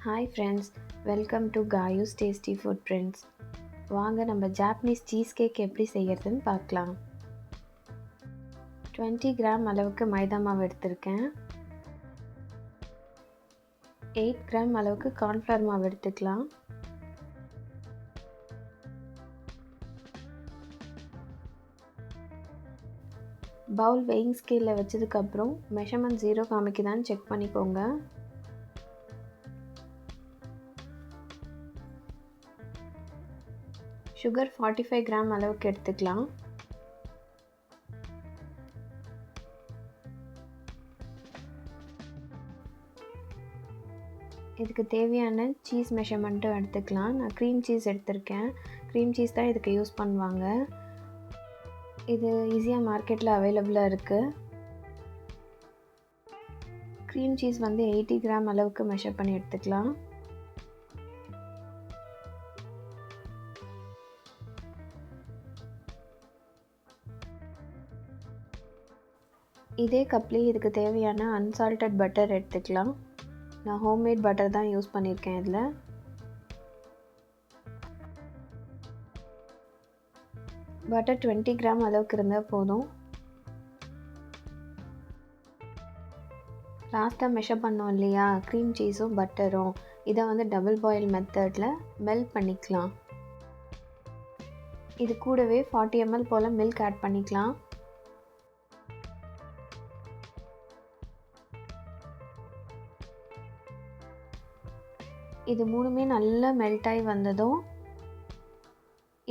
Hi friends, welcome to Kayu's tasty food prints. வாங்க நம்ம Japanese cheese cake எப்படி செய்கிறதுன்னு பார்க்கலாம். 20 கிராம் அளவுக்கு மைதா மாவு எடுத்திருக்கேன். 8 கிராம் அளவுக்கு கார்ன்ஃப்ளவர் மாவு எடுத்துக்கலாம். பவுல் வெயிங் ஸ்கேலில் வச்சதுக்கப்புறம் மெஷர்மெண்ட் 0 காமிக்குதான்னு செக் பண்ணிக்கோங்க. சுகர் 45 கிராம் அளவுக்கு எடுத்துக்கலாம். இதுக்கு தேவையான சீஸ் மெஷர்மெண்ட்டும் எடுத்துக்கலாம். நான் க்ரீம் சீஸ் எடுத்திருக்கேன். க்ரீம் சீஸ் தான் இதுக்கு யூஸ் பண்ணுவாங்க. இது ஈஸியாக மார்க்கெட்டில் அவைலபிளாக இருக்குது. க்ரீம் சீஸ் வந்து 80 கிராம் அளவுக்கு மெஷர் பண்ணி எடுத்துக்கலாம். இதே கப்லேயே இதுக்கு தேவையான அன்சால்டட் பட்டர் எடுத்துக்கலாம். நான் ஹோம்மேட் பட்டர் தான் யூஸ் பண்ணியிருக்கேன். இதில் பட்டர் 20 கிராம் அளவுக்கு இருந்தால் போதும். லாஸ்ட்டாக மெஷர் பண்ணோம் இல்லையா, க்ரீம் சீஸும் பட்டரும், இதை வந்து டபுள் பாயில் மெத்தடில் மெல்ட் பண்ணிக்கலாம். இது கூடவே 40 ml போல் மில்க் ஆட் பண்ணிக்கலாம். இது மூணுமே நல்லா மெல்ட் ஆகி வந்ததும்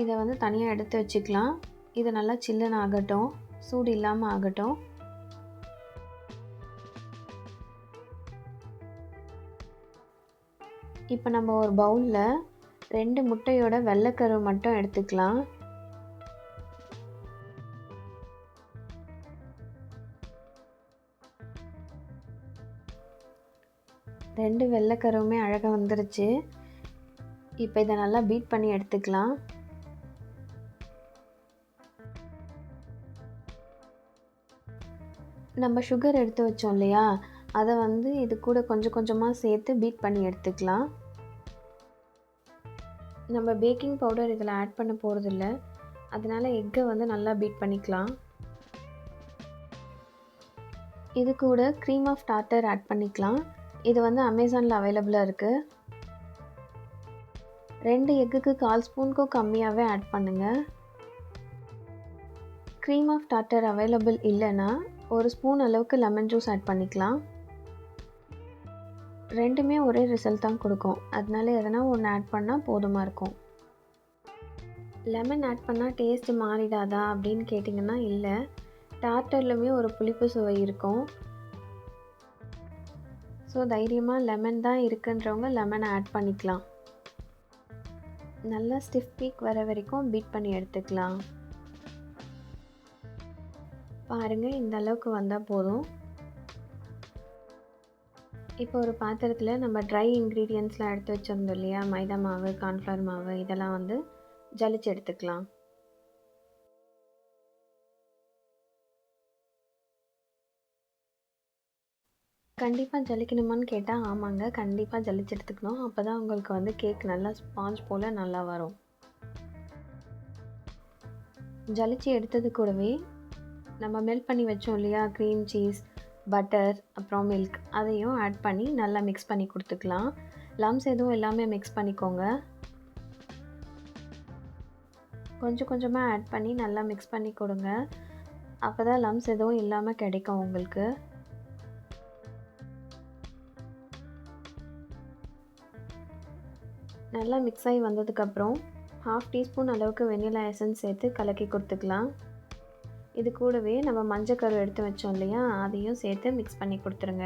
இதை வந்து தனியாக எடுத்து வச்சுக்கலாம். இது நல்லா சில்லுன்னு ஆகட்டும், சூடு இல்லாமல் ஆகட்டும். இப்போ நம்ம ஒரு பவுலில் 2 முட்டையோட வெள்ளைக்கரு மட்டும் எடுத்துக்கலாம். ரெண்டு வெள்ளைக்கருவுமே அழகாக வந்துருச்சு. இப்போ இதை நல்லா பீட் பண்ணி எடுத்துக்கலாம். நம்ம சுகர் எடுத்து வச்சோம் இல்லையா, அதை வந்து இது கூட கொஞ்சம் கொஞ்சமாக சேர்த்து பீட் பண்ணி எடுத்துக்கலாம். நம்ம பேக்கிங் பவுடர் இதில் ஆட் பண்ண போகிறதில்ல, அதனால் எக்கை வந்து நல்லா பீட் பண்ணிக்கலாம். இது கூட க்ரீம் ஆஃப் டார்ட்டர் ஆட் பண்ணிக்கலாம். இது வந்து அமேசானில் அவைலபிளாக இருக்குது. 2 எக்குக்கு 1/4 ஸ்பூனுக்கும் கம்மியாகவே ஆட் பண்ணுங்கள். க்ரீம் ஆஃப் டார்ட்டர் அவைலபிள் இல்லைன்னா 1 ஸ்பூன் அளவுக்கு லெமன் ஜூஸ் ஆட் பண்ணிக்கலாம். ரெண்டுமே ஒரே ரிசல்ட் தான் கொடுக்கும், அதனால எதனா ஒன்று ஆட் பண்ணால் போதுமாக இருக்கும். லெமன் ஆட் பண்ணால் டேஸ்ட் மாறிடாதா அப்படின்னு கேட்டிங்கன்னா இல்லை, டார்ட்டர்லையுமே ஒரு புளிப்பு சுவை இருக்கும். ஸோ தைரியமாக லெமன் தான் இருக்குன்றவங்க லெமனை ஆட் பண்ணிக்கலாம். நல்லா ஸ்டிஃப் பீக் வர வரைக்கும் பீட் பண்ணி எடுத்துக்கலாம். பாருங்கள், இந்த அளவுக்கு வந்தால் போதும். இப்போ ஒரு பாத்திரத்தில் நம்ம ட்ரை இன்க்ரீடியன்ட்ஸ்லாம் எடுத்து வச்சுருந்தோம் இல்லையா, மைதா மாவு, கார்ன்ஃப்ளவர் மாவு, இதெல்லாம் வந்து ஜலிச்சு எடுத்துக்கலாம். கண்டிப்பாக ஜலிக்கணுமான்னு கேட்டால் ஆமாங்க, கண்டிப்பாக ஜலிச்சு எடுத்துக்கணும். அப்போ தான் உங்களுக்கு வந்து கேக் நல்லா ஸ்பாஞ்ச் போல் நல்லா வரும். ஜலிச்சு எடுத்தது கூடவே நம்ம மெல்ட் பண்ணி வச்சோம் இல்லையா, க்ரீம் சீஸ், பட்டர், அப்புறம் மில்க், அதையும் ஆட் பண்ணி நல்லா மிக்ஸ் பண்ணி கொடுத்துக்கலாம். லம்ஸ் எதுவும் எல்லாமே மிக்ஸ் பண்ணிக்கோங்க. கொஞ்சம் கொஞ்சமாக ஆட் பண்ணி நல்லா மிக்ஸ் பண்ணி கொடுங்க. அப்போ தான் லம்ஸ் எதுவும் இல்லாமல் கிடைக்கும் உங்களுக்கு. நல்லா மிக்ஸ் ஆகி வந்ததுக்கப்புறம் 1/2 டீஸ்பூன் அளவுக்கு வெனிலா எசன்ஸ் சேர்த்து கலக்கி கொடுத்துக்கலாம். இது கூடவே நம்ம மஞ்சக்கரு எடுத்து வச்சோம் இல்லையா, அதையும் சேர்த்து மிக்ஸ் பண்ணி கொடுத்துருங்க.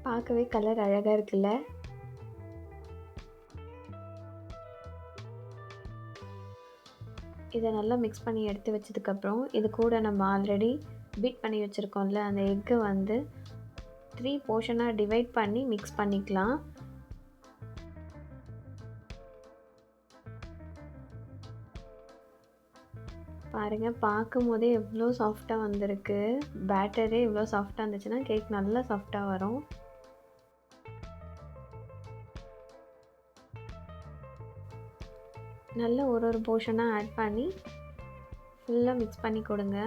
பார்க்கவே கலர் அழகாக இருக்குல்ல. இதை நல்லா மிக்ஸ் பண்ணி எடுத்து வச்சதுக்கப்புறம் இது கூட நம்ம ஆல்ரெடி பீட் பண்ணி வச்சுருக்கோம்ல, அந்த எக்கை வந்து 3 போர்ஷனாக டிவைட் பண்ணி மிக்ஸ் பண்ணிக்கலாம். பாருங்கள், பார்க்கும்போதே எவ்வளோ சாஃப்டாக வந்திருக்கு. பேட்டரே இவ்வளோ சாஃப்டாக இருந்துச்சுன்னா கேக் நல்லா சாஃப்டாக வரும். நல்லா ஒரு போர்ஷனாக ஆட் பண்ணி ஃபுல்லாக மிக்ஸ் பண்ணி கொடுங்க.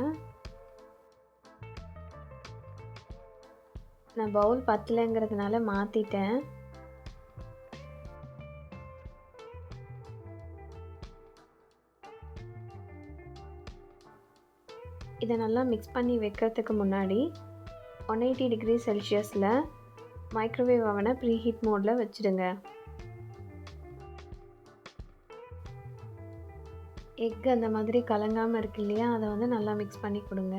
நான் பவுல் பத்தலைங்கிறதுனால மாற்றிட்டேன். இதை நல்லா மிக்ஸ் பண்ணி வைக்கிறதுக்கு முன்னாடி 180 டிகிரி செல்சியஸில் மைக்ரோவேவ் அவனை ப்ரீஹீட் மோடில் வச்சுடுங்க. எக் அந்த மாதிரி கலங்காமல் இருக்கு இல்லையா, அதை வந்து நல்லா மிக்ஸ் பண்ணி கொடுங்க.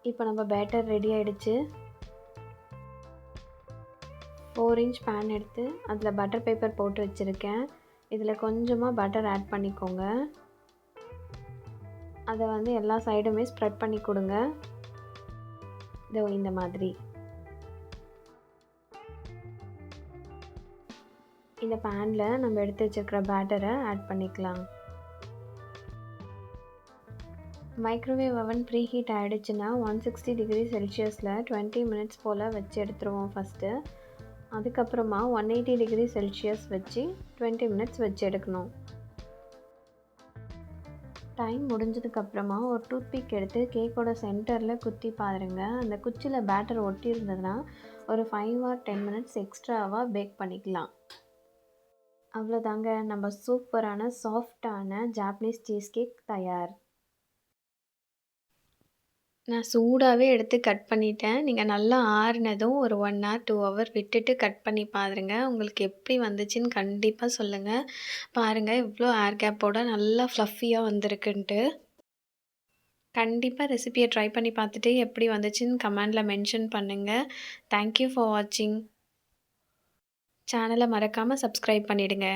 இப்போ நம்ம பேட்டர் ரெடி ஆகிடுச்சு. 4 இன்ச் பேன் எடுத்து அதில் பட்டர் பேப்பர் போட்டு வச்சுருக்கேன். இதில் கொஞ்சமாக பட்டர் ஆட் பண்ணிக்கோங்க. அதை வந்து எல்லா சைடுமே ஸ்ப்ரெட் பண்ணி கொடுங்க. இதோ இந்த மாதிரி. இந்த பேனில் நம்ம எடுத்து வச்சுருக்கிற பேட்டரை ஆட் பண்ணிக்கலாம். மைக்ரோவேவ் அவன் ப்ரீ ஹீட் ஆகிடுச்சுன்னா 160 டிகிரி செல்சியஸில் 20 மினிட்ஸ் போல் வச்சு எடுத்துருவோம் ஃபஸ்ட்டு. அதுக்கப்புறமா 180 டிகிரி செல்சியஸ் வச்சு 20 மினிட்ஸ் வச்சு எடுக்கணும். டைம் முடிஞ்சதுக்கப்புறமா ஒரு டூத்பிக் எடுத்து கேக்கோட சென்டரில் குத்தி பாருங்கள். அந்த குச்சியில் பேட்டர் ஒட்டி இருந்ததுன்னா ஒரு 5 or 10 மினிட்ஸ் எக்ஸ்ட்ராவாக பேக் பண்ணிக்கலாம். அவ்வளோதாங்க, நம்ம சூப்பரான சாஃப்டான ஜாப்பனீஸ் சீஸ் கேக் தயார். நான் சூடாகவே எடுத்து கட் பண்ணிட்டேன். நீங்கள் நல்லா ஆறுனதும் ஒரு 1 hour 2 hour விட்டுட்டு கட் பண்ணி பாருங்க. உங்களுக்கு எப்படி வந்துச்சுன்னு கண்டிப்பாக சொல்லுங்கள். பாருங்கள் இவ்வளோ ஏர் கேப்போட நல்லா ஃப்ளஃபியாக வந்திருக்குன்ட்டு. கண்டிப்பாக ரெசிபியை ட்ரை பண்ணி பார்த்துட்டு எப்படி வந்துச்சுன்னு கமெண்டில் மென்ஷன் பண்ணுங்கள். தேங்க்யூ ஃபார் வாட்சிங். சேனலை மறக்காமல் சப்ஸ்கிரைப் பண்ணிவிடுங்க.